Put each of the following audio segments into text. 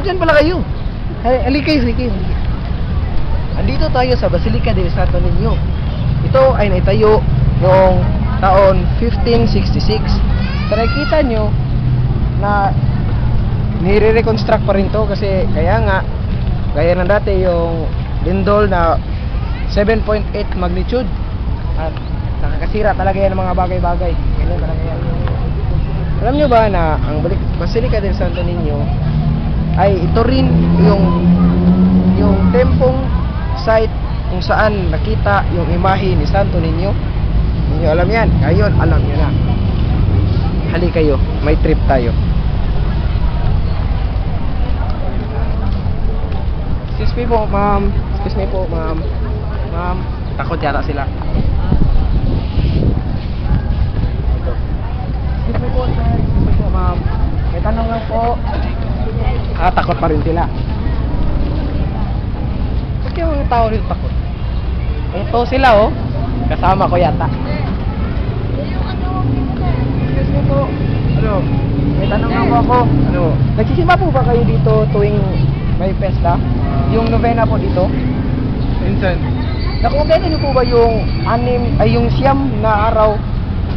Andyan pala kayo. Halika kayo, halika kayo. Andito tayo sa Basilica del Santo Niño. Ito ay naitayo noong taon 1566. So nakikita nyo na nire-reconstruct pa rin to kasi kaya nga gaya ng dati yung lindol na 7.8 magnitude at nakakasira talaga yan ng mga bagay-bagay. Ganyan talaga yan. Alam nyo ba na ang Basilica del Santo Niño ay ito rin yung tempong site kung saan nakita yung imahe ni Santo Niño? Hindi nyo alam yan. Ngayon, alam nyo na. Hali kayo, may trip tayo. Excuse me po, ma'am. Excuse me po, ma'am. Ma'am, takot yata sila. Excuse me po, sir. Excuse me po, ma'am. May tanong lang po. Takot pa rin sila. Ba't yung mga tao rin takot? Ito sila, oh. Kasama ko yata. Excuse me po. Ano? May tanong lang po ako. Ano? Nagsisimba po ba kayo dito tuwing may pesta? Yung novena po dito? Minsan. Nakumpleto niyo po ba yung yung siyam na araw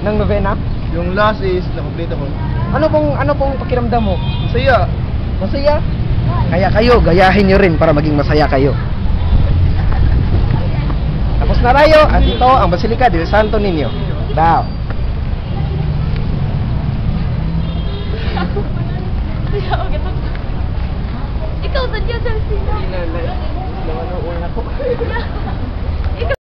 ng novena? Yung last is nakompleto ko. Ano pong pakiramdam mo? Masaya. Masaya? Kaya kayo, gayahin nyo rin para maging masaya kayo. Tapos na tayo, at ito ang Basilica del Santo Niño. Daw. Ikaw, sadya dyan sila. Naman ako.